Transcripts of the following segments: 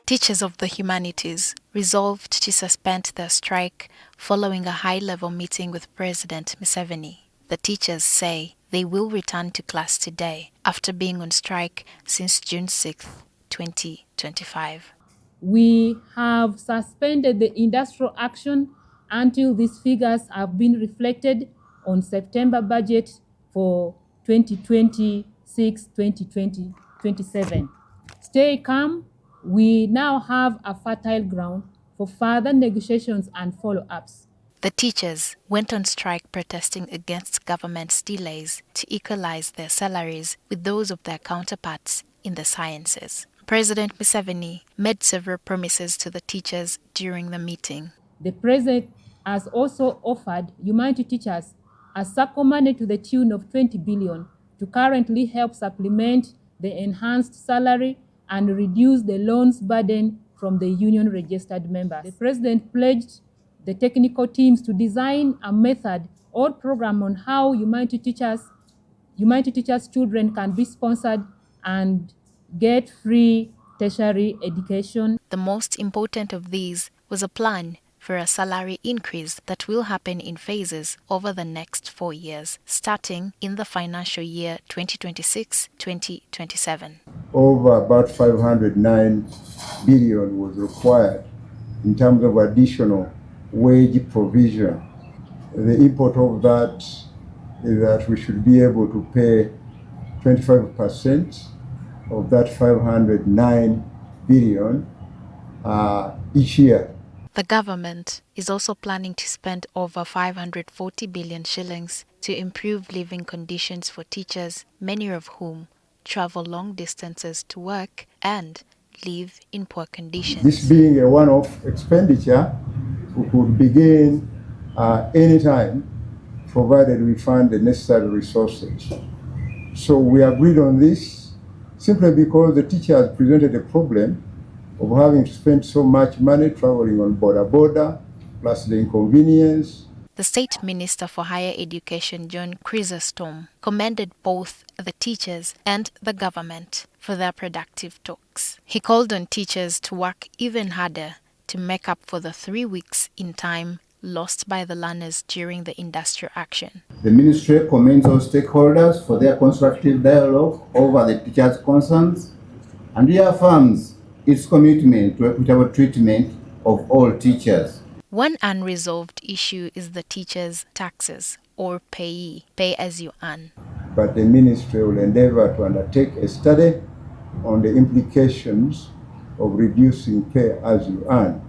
Teachers of the Humanities resolved to suspend their strike following a high-level meeting with President Museveni. The teachers say they will return to class today after being on strike since June 6, 2025. We have suspended the industrial action until these figures have been reflected on September budget for 2026-2027. Stay calm. We now have a fertile ground for further negotiations and follow-ups. The teachers went on strike protesting against government's delays to equalize their salaries with those of their counterparts in the sciences. President Museveni made several promises to the teachers during the meeting. The president has also offered humanity teachers a SACCO money to the tune of 20 billion to currently help supplement the enhanced salary and reduce the loans burden from the union registered members. The president pledged the technical teams to design a method or program on how humanity teachers' children can be sponsored and get free tertiary education. The most important of these was a plan for a salary increase that will happen in phases over the next 4 years, starting in the financial year 2026-2027. Over about 509 billion was required in terms of additional wage provision. The import of that is that we should be able to pay 25% of that 509 billion each year. The government is also planning to spend over 540 billion shillings to improve living conditions for teachers, many of whom travel long distances to work and live in poor conditions. This being a one-off expenditure, we could begin anytime, provided we find the necessary resources. So we agreed on this simply because the teachers presented a problem of having to spend so much money traveling on border, plus the inconvenience. The State Minister for Higher Education, John Chrysostom, commended both the teachers and the government for their productive talks. He called on teachers to work even harder to make up for the 3 weeks in time lost by the learners during the industrial action. The Ministry commends all stakeholders for their constructive dialogue over the teachers' concerns and reaffirms its commitment to equitable treatment of all teachers. One unresolved issue is the teachers' taxes, or pay as you earn. But the ministry will endeavor to undertake a study on the implications of reducing pay as you earn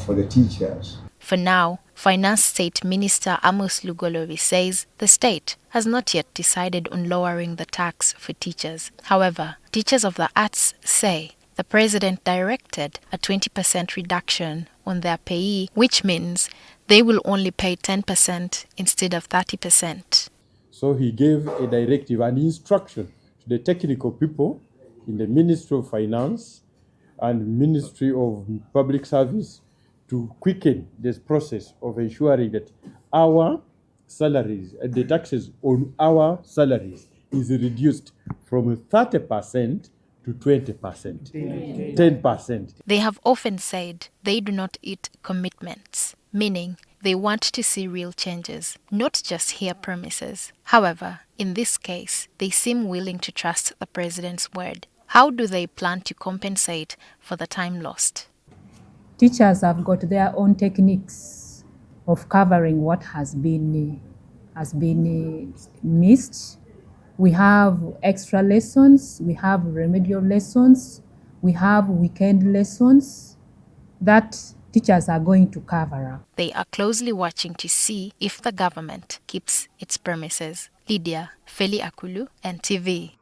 for the teachers. For now, Finance State Minister Amos Lugolori says the state has not yet decided on lowering the tax for teachers. However, teachers of the arts say the president directed a 20% reduction on their pay, which means they will only pay 10% instead of 30%. So he gave a directive, an instruction to the technical people in the Ministry of Finance and Ministry of Public Service to quicken this process of ensuring that our salaries, the taxes on our salaries is reduced from 30% to 20%, 10%. They have often said they do not eat commitments, meaning they want to see real changes, not just hear promises. However, in this case, they seem willing to trust the president's word. How do they plan to compensate for the time lost? Teachers have got their own techniques of covering what has been missed. We have extra lessons, we have remedial lessons, we have weekend lessons that teachers are going to cover up. They are closely watching to see if the government keeps its promises. Lydia Felly Akullu, NTV.